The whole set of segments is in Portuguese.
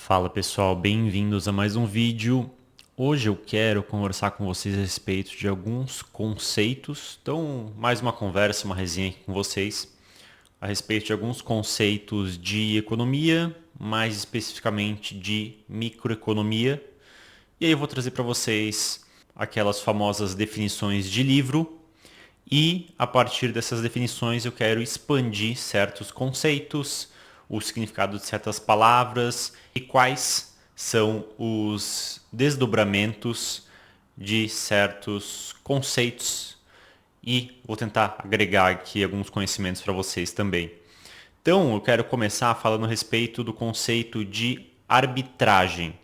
Fala pessoal, bem-vindos a mais um vídeo. Hoje eu quero conversar com vocês a respeito de alguns conceitos. Então, mais uma conversa, uma resenha aqui com vocês a respeito de alguns conceitos de economia, mais especificamente de microeconomia. E aí eu vou trazer para vocês aquelas famosas definições de livro e a partir dessas definições eu quero expandir certos conceitos, o significado de certas palavras e quais são os desdobramentos de certos conceitos e vou tentar agregar aqui alguns conhecimentos para vocês também. Então, eu quero começar falando a respeito do conceito de arbitragem.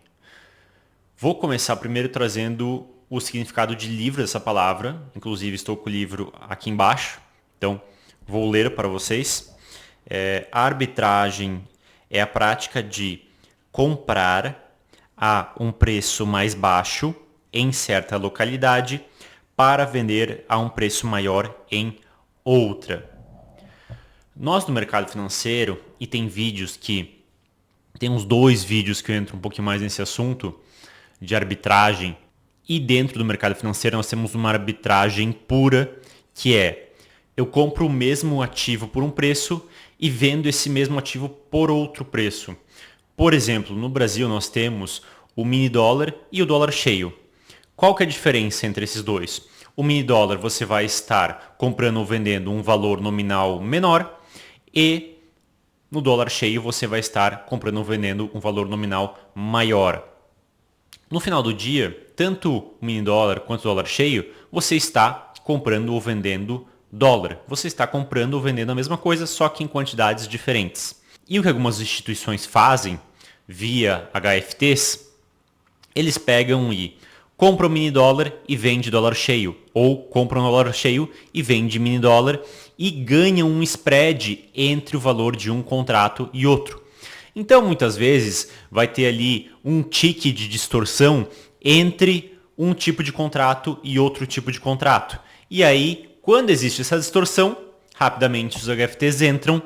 Vou começar primeiro trazendo o significado de livro dessa palavra, inclusive estou com o livro aqui embaixo, então vou ler para vocês. A arbitragem é a prática de comprar a um preço mais baixo em certa localidade para vender a um preço maior em outra. Nós no mercado financeiro, e tem uns 2 vídeos que eu entro um pouquinho mais nesse assunto de arbitragem, e dentro do mercado financeiro nós temos uma arbitragem pura, que é eu compro o mesmo ativo por um preço e vendo esse mesmo ativo por outro preço. Por exemplo, no Brasil nós temos o mini dólar e o dólar cheio. Qual que é a diferença entre esses dois? O mini dólar você vai estar comprando ou vendendo um valor nominal menor e no dólar cheio você vai estar comprando ou vendendo um valor nominal maior. No final do dia, tanto o mini dólar quanto o dólar cheio, você está comprando ou vendendo dólar. Você está comprando ou vendendo a mesma coisa, só que em quantidades diferentes. E o que algumas instituições fazem via HFTs, eles pegam e compram mini dólar e vendem dólar cheio, ou compram dólar cheio e vendem mini dólar e ganham um spread entre o valor de um contrato e outro. Então, muitas vezes, vai ter ali um tique de distorção entre um tipo de contrato e outro tipo de contrato. E aí, quando existe essa distorção, rapidamente os HFTs entram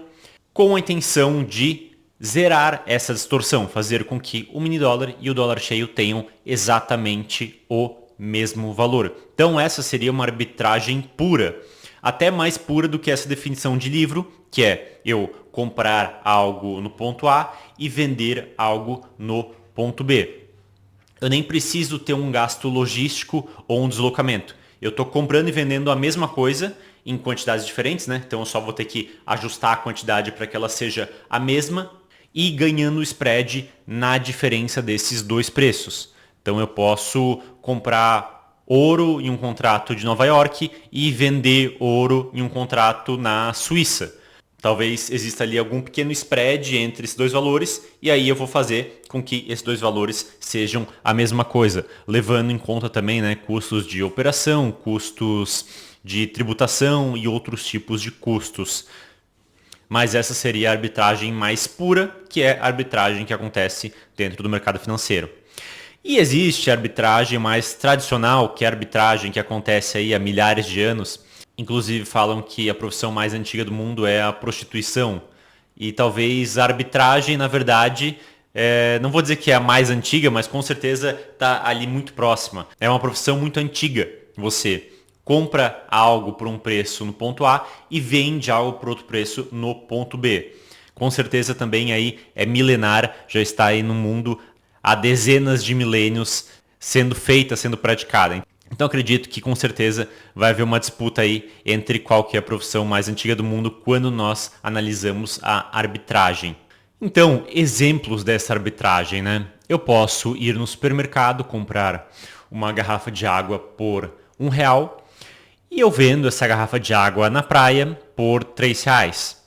com a intenção de zerar essa distorção, fazer com que o mini dólar e o dólar cheio tenham exatamente o mesmo valor. Então, essa seria uma arbitragem pura, até mais pura do que essa definição de livro, que é eu comprar algo no ponto A e vender algo no ponto B. Eu nem preciso ter um gasto logístico ou um deslocamento. Eu estou comprando e vendendo a mesma coisa em quantidades diferentes, né? Então eu só vou ter que ajustar a quantidade para que ela seja a mesma e ganhando o spread na diferença desses dois preços. Então eu posso comprar ouro em um contrato de Nova York e vender ouro em um contrato na Suíça. Talvez exista ali algum pequeno spread entre esses dois valores e aí eu vou fazer com que esses dois valores sejam a mesma coisa, levando em conta também, né, custos de operação, custos de tributação e outros tipos de custos. Mas essa seria a arbitragem mais pura, que é a arbitragem que acontece dentro do mercado financeiro. E existe a arbitragem mais tradicional, que é a arbitragem que acontece aí há milhares de anos. Inclusive falam que a profissão mais antiga do mundo é a prostituição. E talvez a arbitragem, na verdade, não vou dizer que é a mais antiga, mas com certeza está ali muito próxima. É uma profissão muito antiga. Você compra algo por um preço no ponto A e vende algo por outro preço no ponto B. Com certeza também aí é milenar, já está aí no mundo há dezenas de milênios sendo feita, sendo praticada. Então acredito que com certeza vai haver uma disputa aí entre qual que é a profissão mais antiga do mundo quando nós analisamos a arbitragem. Então, exemplos dessa arbitragem, né? Eu posso ir no supermercado, comprar uma garrafa de água por R$ 1 e eu vendo essa garrafa de água na praia por R$ 3.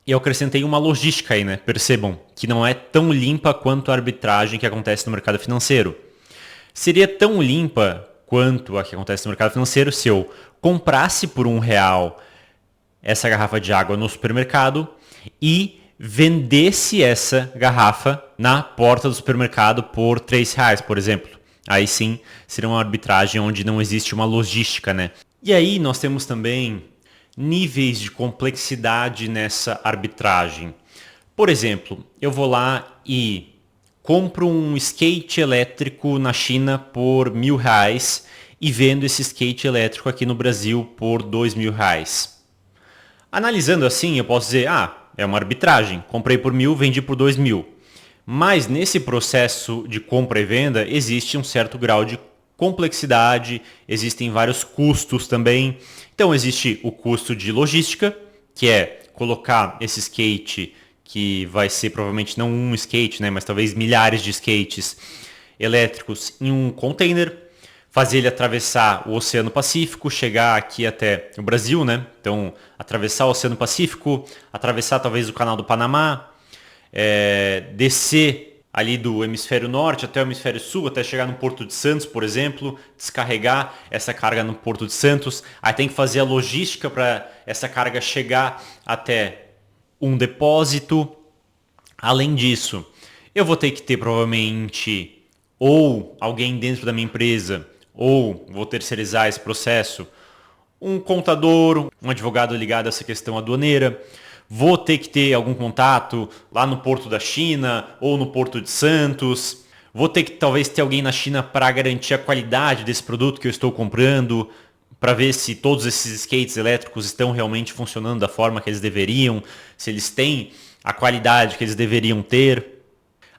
E eu acrescentei uma logística aí, né? Percebam que não é tão limpa quanto a arbitragem que acontece no mercado financeiro. Seria tão limpa quanto a que acontece no mercado financeiro se eu comprasse por R$ 1 essa garrafa de água no supermercado e vendesse essa garrafa na porta do supermercado por R$ 3, por exemplo. Aí sim, seria uma arbitragem onde não existe uma logística, né? E aí nós temos também níveis de complexidade nessa arbitragem. Por exemplo, eu vou lá e compro um skate elétrico na China por R$ 1.000 e vendo esse skate elétrico aqui no Brasil por R$ 2.000. Analisando assim, eu posso dizer, é uma arbitragem, comprei por 1.000, vendi por 2.000. Mas nesse processo de compra e venda existe um certo grau de complexidade, existem vários custos também. Então existe o custo de logística, que é colocar esse skate, que vai ser provavelmente não um skate, né, mas talvez milhares de skates elétricos em um container, fazer ele atravessar o Oceano Pacífico, chegar aqui até o Brasil, né? Então, atravessar o Oceano Pacífico, atravessar talvez o Canal do Panamá, descer ali do hemisfério norte até o hemisfério sul, até chegar no Porto de Santos, por exemplo, descarregar essa carga no Porto de Santos. Aí tem que fazer a logística para essa carga chegar até um depósito. Além disso, eu vou ter que ter provavelmente ou alguém dentro da minha empresa, ou vou terceirizar esse processo, um contador, um advogado ligado a essa questão aduaneira. Vou ter que ter algum contato lá no Porto da China ou no Porto de Santos. Vou ter que talvez ter alguém na China para garantir a qualidade desse produto que eu estou comprando, para ver se todos esses skates elétricos estão realmente funcionando da forma que eles deveriam, se eles têm a qualidade que eles deveriam ter.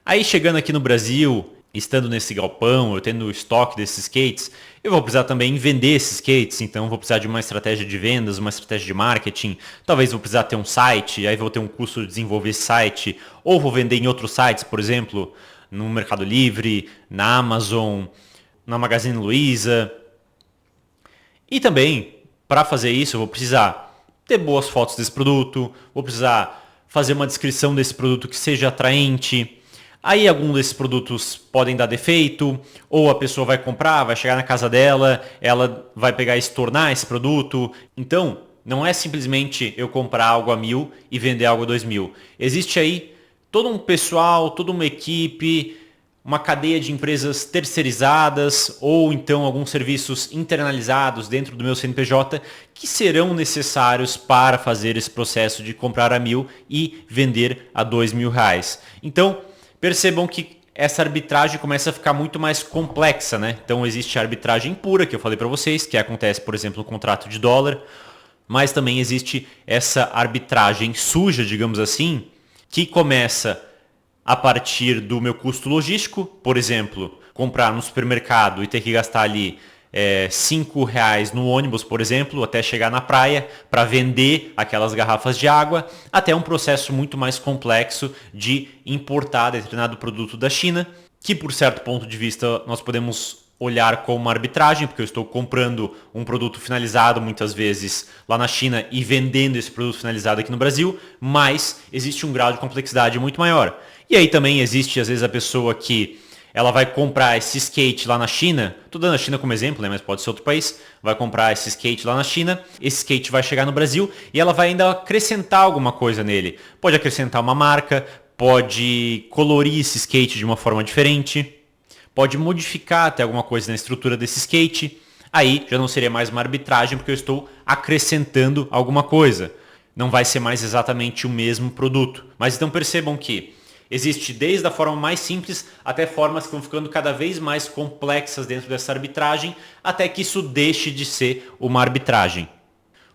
Aí chegando aqui no Brasil, estando nesse galpão, eu tendo o estoque desses skates, eu vou precisar também vender esses skates, então vou precisar de uma estratégia de vendas, uma estratégia de marketing, talvez vou precisar ter um site, aí vou ter um custo de desenvolver esse site, ou vou vender em outros sites, por exemplo, no Mercado Livre, na Amazon, na Magazine Luiza. E também, para fazer isso, eu vou precisar ter boas fotos desse produto, vou precisar fazer uma descrição desse produto que seja atraente. Aí algum desses produtos podem dar defeito, ou a pessoa vai comprar, vai chegar na casa dela, ela vai pegar e se tornar esse produto. Então, não é simplesmente eu comprar algo a 1.000 e vender algo a 2.000. Existe aí todo um pessoal, toda uma equipe, uma cadeia de empresas terceirizadas ou então alguns serviços internalizados dentro do meu CNPJ que serão necessários para fazer esse processo de comprar a 1.000 e vender a R$ 2.000. Então, percebam que essa arbitragem começa a ficar muito mais complexa, né? Então existe a arbitragem pura, que eu falei para vocês, que acontece, por exemplo, no contrato de dólar, mas também existe essa arbitragem suja, digamos assim, que começa a partir do meu custo logístico, por exemplo, comprar no supermercado e ter que gastar ali R$ 5 no ônibus, por exemplo, até chegar na praia para vender aquelas garrafas de água, até um processo muito mais complexo de importar determinado produto da China, que por certo ponto de vista nós podemos olhar como uma arbitragem, porque eu estou comprando um produto finalizado muitas vezes lá na China e vendendo esse produto finalizado aqui no Brasil, mas existe um grau de complexidade muito maior. E aí também existe às vezes a pessoa que ela vai comprar esse skate lá na China, estou dando a China como exemplo, né, mas pode ser outro país, vai comprar esse skate lá na China, esse skate vai chegar no Brasil e ela vai ainda acrescentar alguma coisa nele. Pode acrescentar uma marca, pode colorir esse skate de uma forma diferente, pode modificar até alguma coisa na estrutura desse skate. Aí já não seria mais uma arbitragem porque eu estou acrescentando alguma coisa. Não vai ser mais exatamente o mesmo produto. Mas então percebam que existe desde a forma mais simples até formas que vão ficando cada vez mais complexas dentro dessa arbitragem, até que isso deixe de ser uma arbitragem.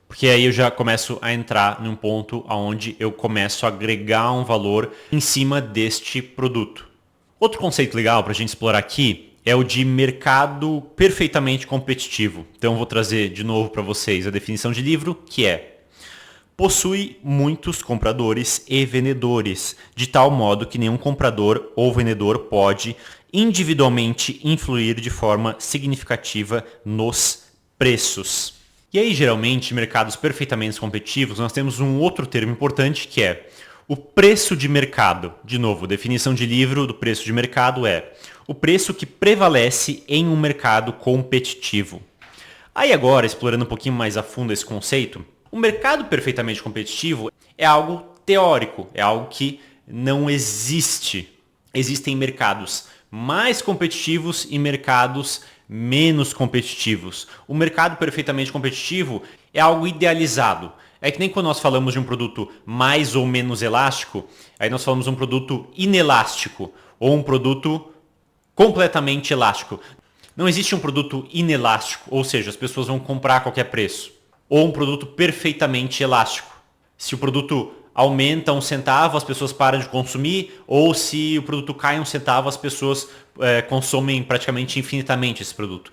Porque aí eu já começo a entrar num ponto onde eu começo a agregar um valor em cima deste produto. Outro conceito legal para a gente explorar aqui é o de mercado perfeitamente competitivo. Então eu vou trazer de novo para vocês a definição de livro, que é: possui muitos compradores e vendedores, de tal modo que nenhum comprador ou vendedor pode individualmente influir de forma significativa nos preços. E aí, geralmente, em mercados perfeitamente competitivos, nós temos um outro termo importante que é o preço de mercado. De novo, definição de livro do preço de mercado é o preço que prevalece em um mercado competitivo. Aí agora, explorando um pouquinho mais a fundo esse conceito, o mercado perfeitamente competitivo é algo teórico, é algo que não existe. Existem mercados mais competitivos e mercados menos competitivos. O mercado perfeitamente competitivo é algo idealizado. É que nem quando nós falamos de um produto mais ou menos elástico, aí nós falamos de um produto inelástico. ou um produto completamente elástico. Não existe um produto inelástico, ou seja, as pessoas vão comprar a qualquer preço. Ou um produto perfeitamente elástico. Se o produto aumenta 1 centavo, as pessoas param de consumir, ou se o produto cai 1 centavo, as pessoas consomem praticamente infinitamente esse produto.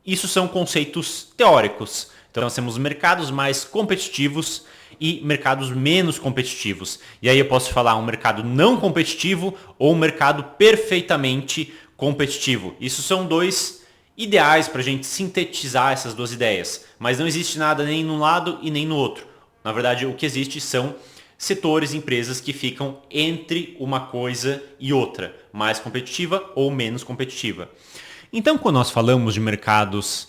Isso são conceitos teóricos. Então nós temos mercados mais competitivos e mercados menos competitivos. E aí eu posso falar um mercado não competitivo ou um mercado perfeitamente competitivo. Isso são dois ideais para a gente sintetizar essas duas ideias. Mas não existe nada nem num lado e nem no outro. Na verdade, o que existe são setores, empresas que ficam entre uma coisa e outra, mais competitiva ou menos competitiva. Então, quando nós falamos de mercados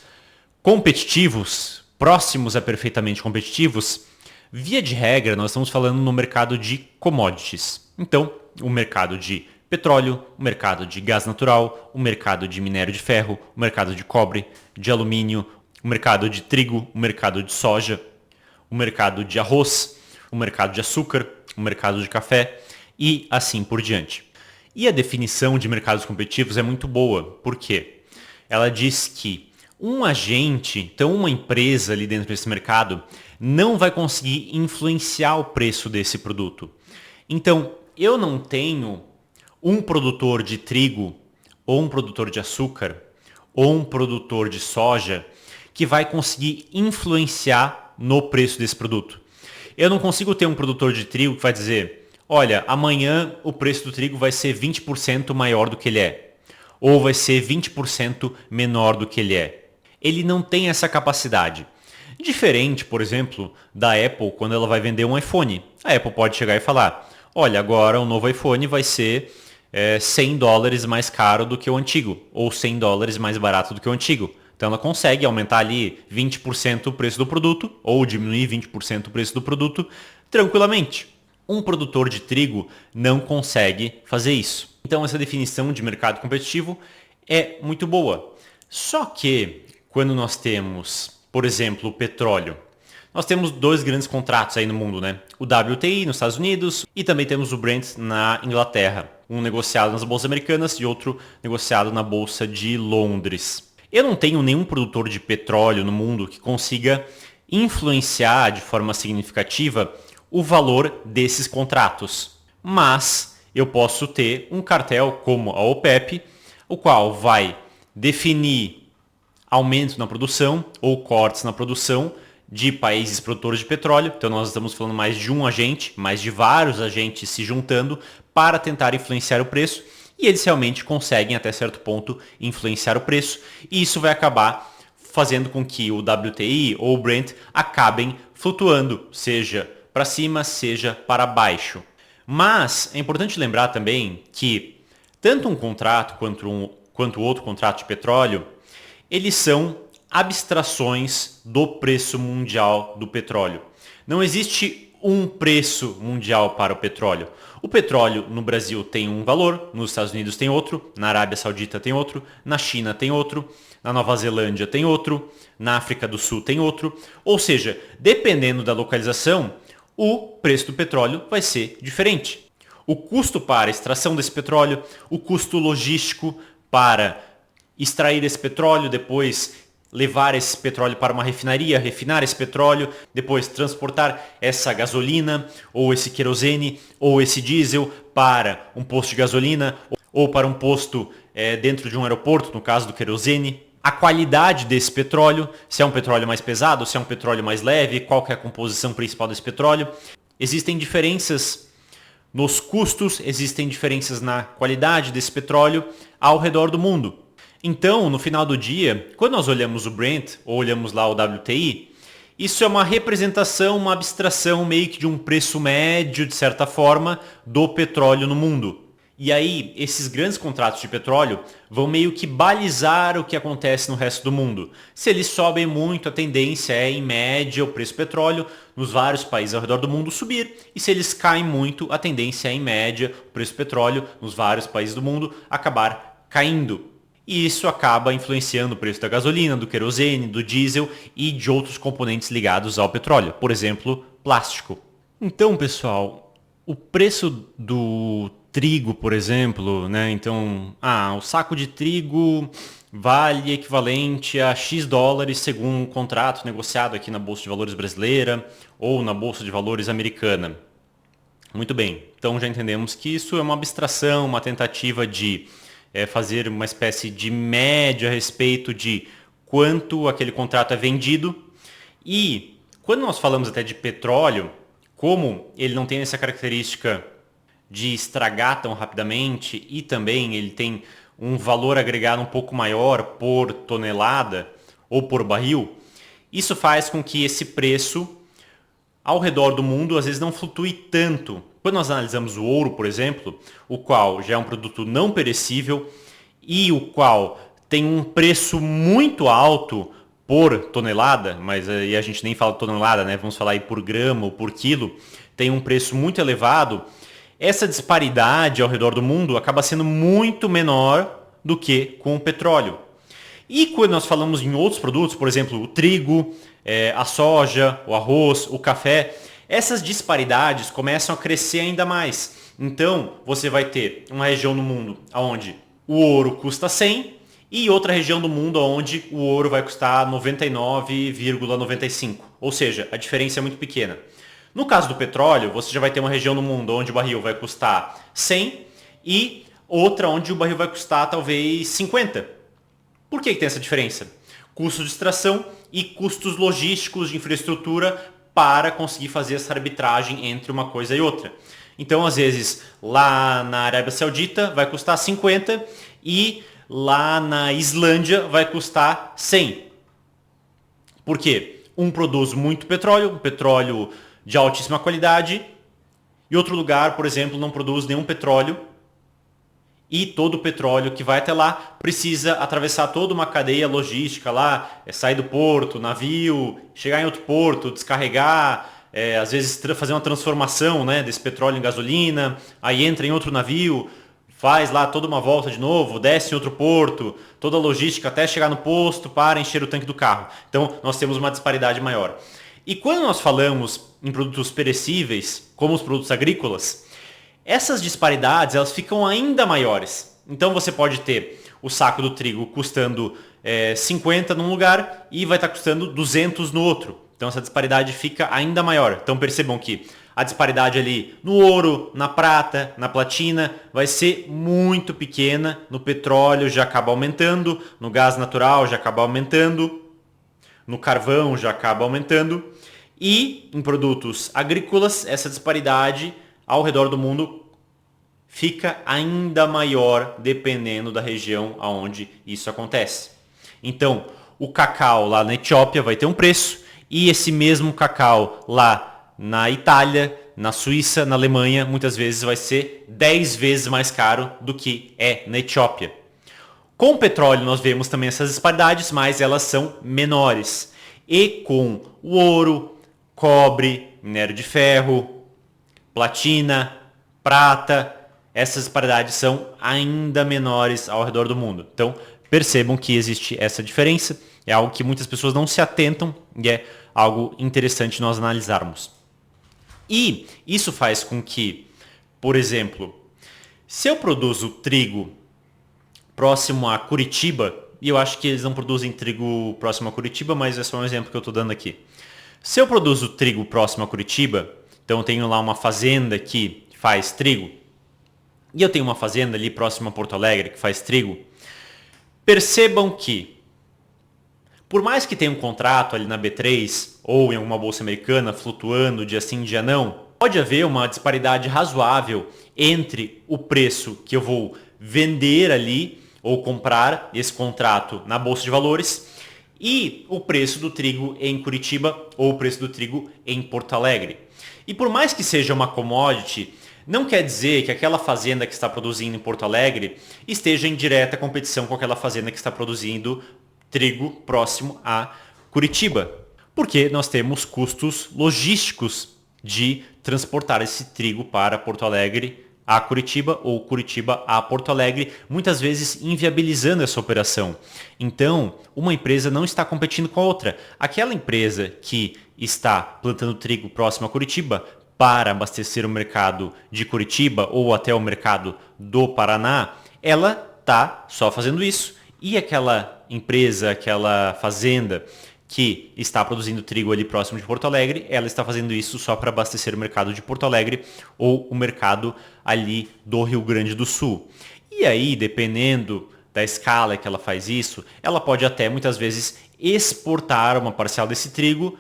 competitivos, próximos a perfeitamente competitivos, via de regra, nós estamos falando no mercado de commodities. Então, o mercado de petróleo, o mercado de gás natural, o mercado de minério de ferro, o mercado de cobre, de alumínio, o mercado de trigo, o mercado de soja, o mercado de arroz, o mercado de açúcar, o mercado de café e assim por diante. E a definição de mercados competitivos é muito boa. Por quê? Ela diz que um agente, então uma empresa ali dentro desse mercado, não vai conseguir influenciar o preço desse produto. Então, eu não tenho um produtor de trigo, ou um produtor de açúcar, ou um produtor de soja, que vai conseguir influenciar no preço desse produto. Eu não consigo ter um produtor de trigo que vai dizer, olha, amanhã o preço do trigo vai ser 20% maior do que ele é. Ou vai ser 20% menor do que ele é. Ele não tem essa capacidade. Diferente, por exemplo, da Apple quando ela vai vender um iPhone. A Apple pode chegar e falar, olha, agora o novo iPhone vai ser $100 mais caro do que o antigo. Ou $100 mais barato do que o antigo. Então ela consegue aumentar ali 20% o preço do produto, ou diminuir 20% o preço do produto, tranquilamente. Um produtor de trigo não consegue fazer isso. Então essa definição de mercado competitivo é muito boa. Só que quando nós temos, por exemplo, o petróleo, nós temos dois grandes contratos aí no mundo, né? O WTI nos Estados Unidos e também temos o Brent na Inglaterra. Um negociado nas bolsas americanas e outro negociado na bolsa de Londres. Eu não tenho nenhum produtor de petróleo no mundo que consiga influenciar de forma significativa o valor desses contratos. Mas eu posso ter um cartel como a OPEP, o qual vai definir aumento na produção ou cortes na produção de países produtores de petróleo. Então nós estamos falando mais de um agente, mais de vários agentes se juntando para tentar influenciar o preço. E eles realmente conseguem até certo ponto influenciar o preço. E isso vai acabar fazendo com que o WTI ou o Brent acabem flutuando, seja para cima, seja para baixo. Mas é importante lembrar também que tanto um contrato quanto outro contrato de petróleo, eles são abstrações do preço mundial do petróleo. Não existe um preço mundial para o petróleo. O petróleo no Brasil tem um valor, nos Estados Unidos tem outro, na Arábia Saudita tem outro, na China tem outro, na Nova Zelândia tem outro, na África do Sul tem outro. Ou seja, dependendo da localização, o preço do petróleo vai ser diferente. O custo para a extração desse petróleo, o custo logístico para extrair esse petróleo, depois levar esse petróleo para uma refinaria, refinar esse petróleo, depois transportar essa gasolina, ou esse querosene, ou esse diesel para um posto de gasolina, ou para um posto dentro de um aeroporto, no caso do querosene. A qualidade desse petróleo, se é um petróleo mais pesado, se é um petróleo mais leve, qual que é a composição principal desse petróleo. Existem diferenças nos custos, existem diferenças na qualidade desse petróleo ao redor do mundo. Então, no final do dia, quando nós olhamos o Brent ou olhamos lá o WTI, isso é uma representação, uma abstração meio que de um preço médio, de certa forma, do petróleo no mundo. E aí, esses grandes contratos de petróleo vão meio que balizar o que acontece no resto do mundo. Se eles sobem muito, a tendência é, em média, o preço do petróleo nos vários países ao redor do mundo subir. E se eles caem muito, a tendência é, em média, o preço do petróleo nos vários países do mundo acabar caindo. E isso acaba influenciando o preço da gasolina, do querosene, do diesel e de outros componentes ligados ao petróleo. Por exemplo, plástico. Então, pessoal, o preço do trigo, por exemplo, né? Então, o saco de trigo vale equivalente a X dólares segundo um contrato negociado aqui na Bolsa de Valores brasileira ou na Bolsa de Valores americana. Muito bem, então já entendemos que isso é uma abstração, uma tentativa de fazer uma espécie de média a respeito de quanto aquele contrato é vendido. E quando nós falamos até de petróleo, como ele não tem essa característica de estragar tão rapidamente e também ele tem um valor agregado um pouco maior por tonelada ou por barril, isso faz com que esse preço ao redor do mundo às vezes não flutue tanto. Quando nós analisamos o ouro, por exemplo, o qual já é um produto não perecível e o qual tem um preço muito alto por tonelada, mas aí a gente nem fala tonelada, né? Vamos falar aí por grama ou por quilo, tem um preço muito elevado. Essa disparidade ao redor do mundo acaba sendo muito menor do que com o petróleo. E quando nós falamos em outros produtos, por exemplo, o trigo, a soja, o arroz, o café, essas disparidades começam a crescer ainda mais. Então, você vai ter uma região no mundo onde o ouro custa 100 e outra região do mundo onde o ouro vai custar 99,95. Ou seja, a diferença é muito pequena. No caso do petróleo, você já vai ter uma região no mundo onde o barril vai custar 100 e outra onde o barril vai custar talvez 50. Por que tem essa diferença? Custo de extração e custos logísticos de infraestrutura para conseguir fazer essa arbitragem entre uma coisa e outra. Então, às vezes, lá na Arábia Saudita vai custar 50 e lá na Islândia vai custar 100. Por quê? Um produz muito petróleo, um petróleo de altíssima qualidade, e outro lugar, por exemplo, não produz nenhum petróleo, e todo o petróleo que vai até lá precisa atravessar toda uma cadeia logística lá, sair do porto, navio, chegar em outro porto, descarregar, às vezes fazer uma transformação, né, desse petróleo em gasolina, aí entra em outro navio, faz lá toda uma volta de novo, desce em outro porto, toda a logística até chegar no posto para encher o tanque do carro. Então nós temos uma disparidade maior. E quando nós falamos em produtos perecíveis, como os produtos agrícolas, essas disparidades elas ficam ainda maiores. Então você pode ter o saco do trigo custando 50 num lugar e vai estar custando 200 no outro. Então essa disparidade fica ainda maior. Então percebam que a disparidade ali no ouro, na prata, na platina vai ser muito pequena. No petróleo já acaba aumentando, no gás natural já acaba aumentando, no carvão já acaba aumentando. E em produtos agrícolas essa disparidade ao redor do mundo fica ainda maior dependendo da região onde isso acontece. Então, o cacau lá na Etiópia vai ter um preço e esse mesmo cacau lá na Itália, na Suíça, na Alemanha, muitas vezes vai ser 10 vezes mais caro do que é na Etiópia. Com o petróleo nós vemos também essas disparidades, mas elas são menores. E com o ouro, cobre, minério de ferro, platina, prata, essas disparidades são ainda menores ao redor do mundo. Então, percebam que existe essa diferença. É algo que muitas pessoas não se atentam e é algo interessante nós analisarmos. E isso faz com que, por exemplo, se eu produzo trigo próximo a Curitiba, e eu acho que eles não produzem trigo próximo a Curitiba, mas é só um exemplo que eu estou dando aqui. Se eu produzo trigo próximo a Curitiba, então eu tenho lá uma fazenda que faz trigo, e eu tenho uma fazenda ali próxima a Porto Alegre que faz trigo, percebam que, por mais que tenha um contrato ali na B3 ou em alguma bolsa americana flutuando dia sim, dia não, pode haver uma disparidade razoável entre o preço que eu vou vender ali ou comprar esse contrato na bolsa de valores e o preço do trigo em Curitiba ou o preço do trigo em Porto Alegre. E por mais que seja uma commodity, não quer dizer que aquela fazenda que está produzindo em Porto Alegre esteja em direta competição com aquela fazenda que está produzindo trigo próximo a Curitiba. Porque nós temos custos logísticos de transportar esse trigo para Porto Alegre a Curitiba ou Curitiba a Porto Alegre, muitas vezes inviabilizando essa operação. Então, uma empresa não está competindo com a outra. Aquela empresa que está plantando trigo próximo a Curitiba para abastecer o mercado de Curitiba ou até o mercado do Paraná, ela está só fazendo isso. E aquela empresa, aquela fazenda que está produzindo trigo ali próximo de Porto Alegre, ela está fazendo isso só para abastecer o mercado de Porto Alegre ou o mercado ali do Rio Grande do Sul. E aí, dependendo da escala que ela faz isso, ela pode até muitas vezes exportar uma parcela desse trigo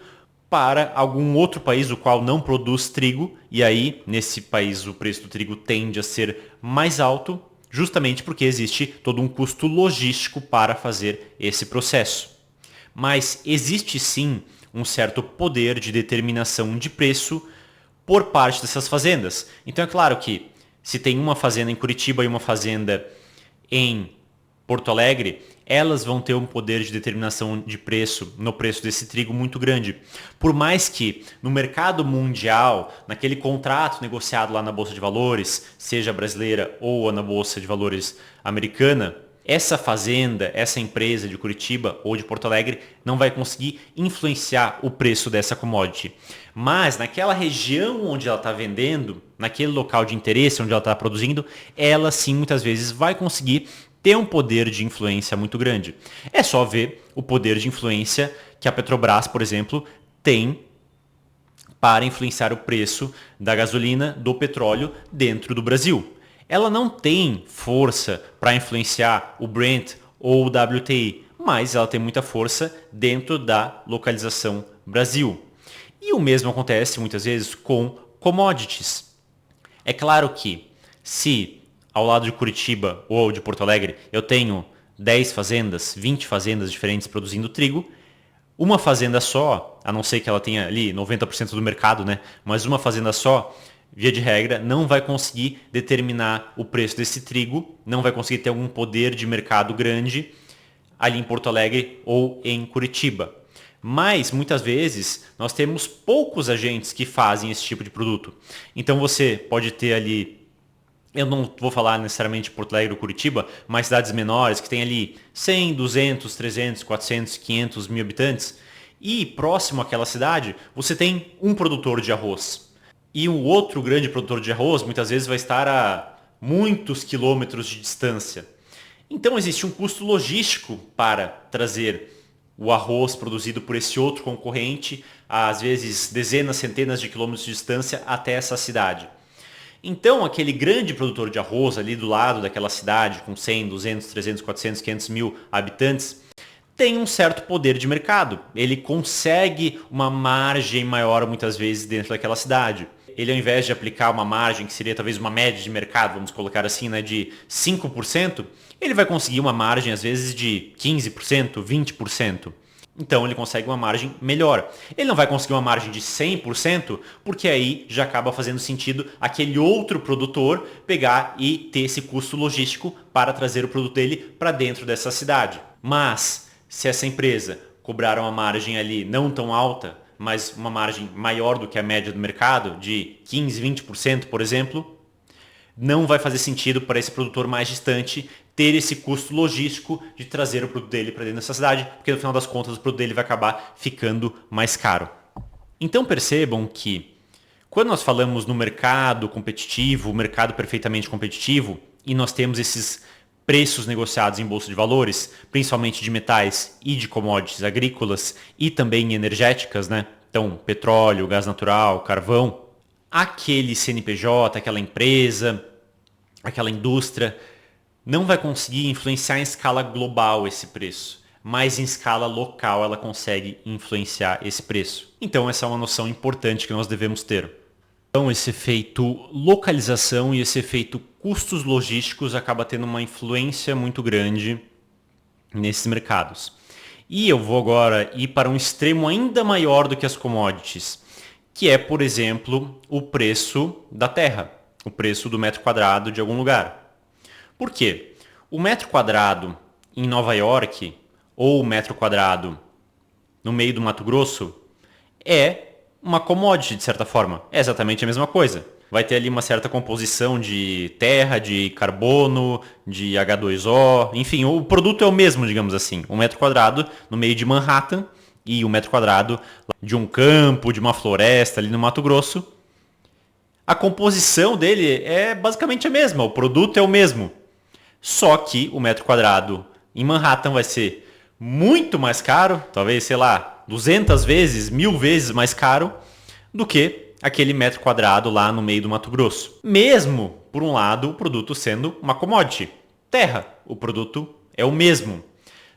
para algum outro país o qual não produz trigo, e aí nesse país o preço do trigo tende a ser mais alto, justamente porque existe todo um custo logístico para fazer esse processo. Mas existe sim um certo poder de determinação de preço por parte dessas fazendas. Então é claro que se tem uma fazenda em Curitiba e uma fazenda em Porto Alegre, elas vão ter um poder de determinação de preço no preço desse trigo muito grande. Por mais que no mercado mundial, naquele contrato negociado lá na Bolsa de Valores, seja brasileira ou na Bolsa de Valores americana, essa fazenda, essa empresa de Curitiba ou de Porto Alegre não vai conseguir influenciar o preço dessa commodity. Mas naquela região onde ela está vendendo, naquele local de interesse onde ela está produzindo, ela sim muitas vezes vai conseguir ter um poder de influência muito grande. É só ver o poder de influência que a Petrobras, por exemplo, tem para influenciar o preço da gasolina, do petróleo dentro do Brasil. Ela não tem força para influenciar o Brent ou o WTI, mas ela tem muita força dentro da localização Brasil. E o mesmo acontece muitas vezes com commodities. É claro que se ao lado de Curitiba ou de Porto Alegre eu tenho 10 fazendas, 20 fazendas diferentes produzindo trigo, uma fazenda só, a não ser que ela tenha ali 90% do mercado, né? Mas uma fazenda só, via de regra, não vai conseguir determinar o preço desse trigo, não vai conseguir ter algum poder de mercado grande ali em Porto Alegre ou em Curitiba. Mas, muitas vezes, nós temos poucos agentes que fazem esse tipo de produto. Então, você pode ter ali, eu não vou falar necessariamente Porto Alegre ou Curitiba, mas cidades menores que tem ali 100, 200, 300, 400, 500 mil habitantes. E próximo àquela cidade, você tem um produtor de arroz. E um outro grande produtor de arroz muitas vezes vai estar a muitos quilômetros de distância. Então existe um custo logístico para trazer o arroz produzido por esse outro concorrente, às vezes dezenas, centenas de quilômetros de distância até essa cidade. Então aquele grande produtor de arroz ali do lado daquela cidade, com 100, 200, 300, 400, 500 mil habitantes, tem um certo poder de mercado. Ele consegue uma margem maior muitas vezes dentro daquela cidade. Ele, ao invés de aplicar uma margem que seria talvez uma média de mercado, vamos colocar assim, né, de 5%, ele vai conseguir uma margem às vezes de 15%, 20%. Então ele consegue uma margem melhor. Ele não vai conseguir uma margem de 100%, porque aí já acaba fazendo sentido aquele outro produtor pegar e ter esse custo logístico para trazer o produto dele para dentro dessa cidade. Mas se essa empresa cobrar uma margem ali não tão alta, mas uma margem maior do que a média do mercado, de 15, 20%, por exemplo, não vai fazer sentido para esse produtor mais distante ter esse custo logístico de trazer o produto dele para dentro dessa cidade, porque no final das contas o produto dele vai acabar ficando mais caro. Então percebam que quando nós falamos no mercado competitivo, mercado perfeitamente competitivo, e nós temos esses preços negociados em bolsa de valores, principalmente de metais e de commodities agrícolas e também energéticas, né? Então, petróleo, gás natural, carvão. Aquele CNPJ, aquela empresa, aquela indústria não vai conseguir influenciar em escala global esse preço, mas em escala local ela consegue influenciar esse preço. Então, essa é uma noção importante que nós devemos ter. Então, esse efeito localização e esse efeito custos logísticos acaba tendo uma influência muito grande nesses mercados. E eu vou agora ir para um extremo ainda maior do que as commodities, que é, por exemplo, o preço da terra, o preço do metro quadrado de algum lugar. Por quê? O metro quadrado em Nova York ou o metro quadrado no meio do Mato Grosso é uma commodity, de certa forma. É exatamente a mesma coisa. Vai ter ali uma certa composição de terra, de carbono, de H2O, enfim, o produto é o mesmo, digamos assim. Um metro quadrado no meio de Manhattan e um metro quadrado de um campo, de uma floresta ali no Mato Grosso. A composição dele é basicamente a mesma, o produto é o mesmo. Só que o metro quadrado em Manhattan vai ser muito mais caro, talvez, sei lá, 200 vezes, 1000 vezes mais caro do que aquele metro quadrado lá no meio do Mato Grosso. Mesmo, por um lado, o produto sendo uma commodity. Terra, o produto é o mesmo.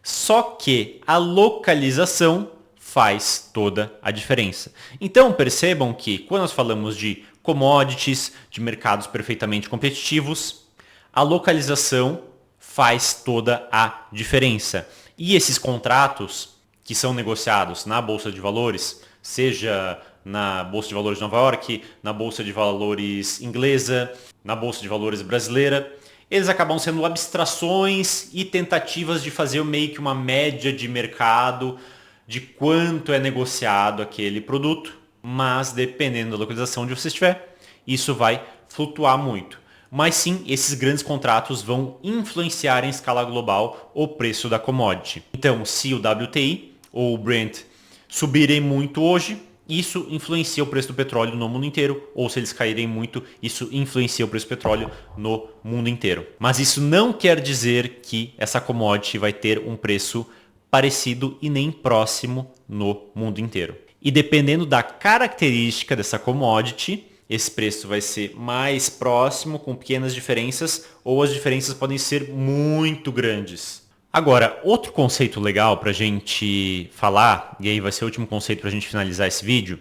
Só que a localização faz toda a diferença. Então percebam que quando nós falamos de commodities, de mercados perfeitamente competitivos, a localização faz toda a diferença. E esses contratos que são negociados na Bolsa de Valores, seja na Bolsa de Valores de Nova York, na Bolsa de Valores inglesa, na Bolsa de Valores brasileira, eles acabam sendo abstrações e tentativas de fazer meio que uma média de mercado de quanto é negociado aquele produto, mas dependendo da localização onde você estiver, isso vai flutuar muito. Mas sim, esses grandes contratos vão influenciar em escala global o preço da commodity. Então, se o WTI ou o Brent subirem muito hoje, isso influencia o preço do petróleo no mundo inteiro, ou se eles caírem muito, isso influencia o preço do petróleo no mundo inteiro. Mas isso não quer dizer que essa commodity vai ter um preço parecido e nem próximo no mundo inteiro. E dependendo da característica dessa commodity, esse preço vai ser mais próximo, com pequenas diferenças, ou as diferenças podem ser muito grandes. Agora, outro conceito legal para a gente falar, e aí vai ser o último conceito para a gente finalizar esse vídeo,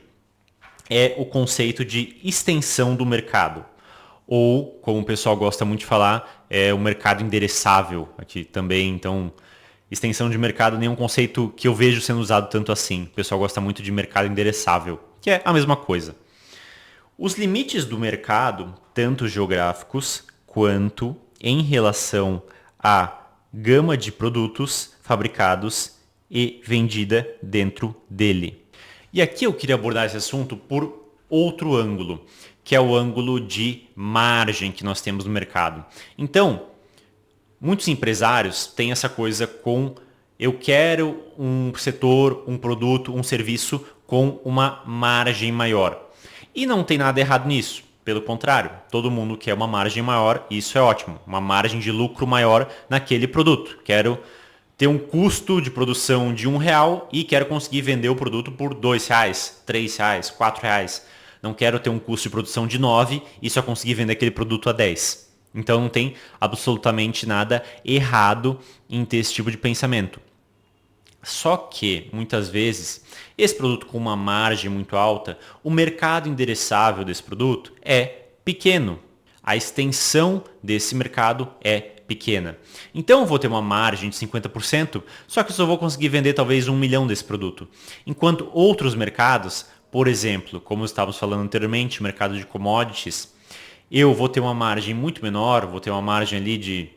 é o conceito de extensão do mercado. Ou, como o pessoal gosta muito de falar, é o mercado endereçável aqui também. Então, extensão de mercado nem é um conceito que eu vejo sendo usado tanto assim. O pessoal gosta muito de mercado endereçável, que é a mesma coisa. Os limites do mercado, tanto geográficos quanto em relação à gama de produtos fabricados e vendida dentro dele. E aqui eu queria abordar esse assunto por outro ângulo, que é o ângulo de margem que nós temos no mercado. Então, muitos empresários têm essa coisa com eu quero um setor, um produto, um serviço com uma margem maior. E não tem nada errado nisso. Pelo contrário, todo mundo quer uma margem maior e isso é ótimo. Uma margem de lucro maior naquele produto. Quero ter um custo de produção de R$1 e quero conseguir vender o produto por R$2, R$3, R$4. Não quero ter um custo de produção de 9 e só conseguir vender aquele produto a 10. Então não tem absolutamente nada errado em ter esse tipo de pensamento. Só que, muitas vezes, esse produto com uma margem muito alta, o mercado endereçável desse produto é pequeno. A extensão desse mercado é pequena. Então eu vou ter uma margem de 50%, só que eu só vou conseguir vender talvez 1 milhão desse produto. Enquanto outros mercados, por exemplo, como estávamos falando anteriormente, o mercado de commodities, eu vou ter uma margem muito menor, vou ter uma margem ali de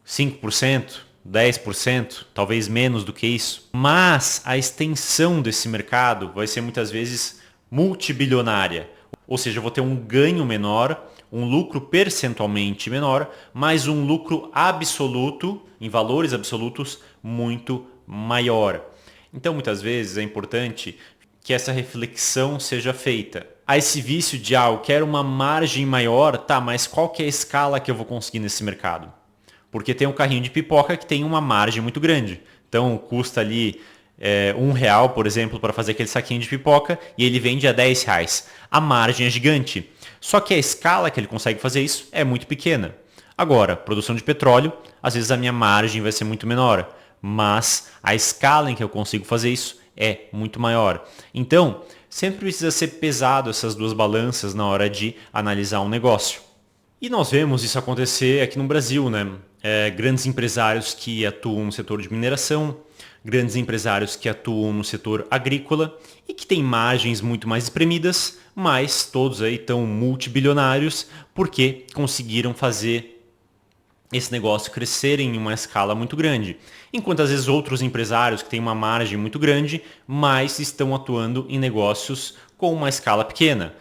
5%, 10%, talvez menos do que isso. Mas a extensão desse mercado vai ser muitas vezes multibilionária. Ou seja, eu vou ter um ganho menor, um lucro percentualmente menor, mas um lucro absoluto, em valores absolutos, muito maior. Então, muitas vezes é importante que essa reflexão seja feita. A esse vício de, eu quero uma margem maior, tá, mas qual que é a escala que eu vou conseguir nesse mercado? Porque tem um carrinho de pipoca que tem uma margem muito grande. Então custa ali R$1, por exemplo, para fazer aquele saquinho de pipoca e ele vende a R$10. A margem é gigante. Só que a escala que ele consegue fazer isso é muito pequena. Agora, produção de petróleo, às vezes a minha margem vai ser muito menor. Mas a escala em que eu consigo fazer isso é muito maior. Então, sempre precisa ser pesado essas duas balanças na hora de analisar um negócio. E nós vemos isso acontecer aqui no Brasil, né? Grandes empresários que atuam no setor de mineração, grandes empresários que atuam no setor agrícola e que têm margens muito mais espremidas, mas todos aí estão multibilionários porque conseguiram fazer esse negócio crescer em uma escala muito grande. Enquanto às vezes outros empresários que têm uma margem muito grande, mas estão atuando em negócios com uma escala pequena.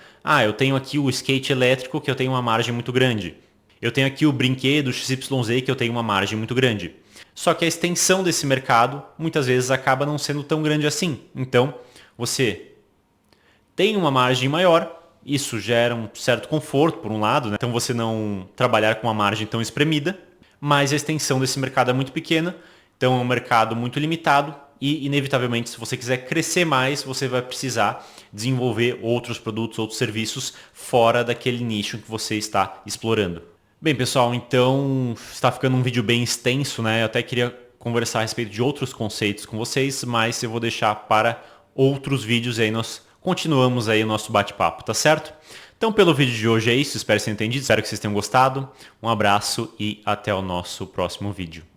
Eu tenho aqui o skate elétrico que eu tenho uma margem muito grande. Eu tenho aqui o brinquedo XYZ que eu tenho uma margem muito grande. Só que a extensão desse mercado muitas vezes acaba não sendo tão grande assim. Então, você tem uma margem maior, isso gera um certo conforto, por um lado, né? Então você não trabalhar com uma margem tão espremida, mas a extensão desse mercado é muito pequena, então é um mercado muito limitado e, inevitavelmente, se você quiser crescer mais, você vai precisar desenvolver outros produtos, outros serviços fora daquele nicho que você está explorando. Bem, pessoal, então está ficando um vídeo bem extenso, né? Eu até queria conversar a respeito de outros conceitos com vocês, mas eu vou deixar para outros vídeos e aí nós continuamos aí o nosso bate-papo, tá certo? Então, pelo vídeo de hoje é isso, espero que vocês tenham entendido, espero que vocês tenham gostado. Um abraço e até o nosso próximo vídeo.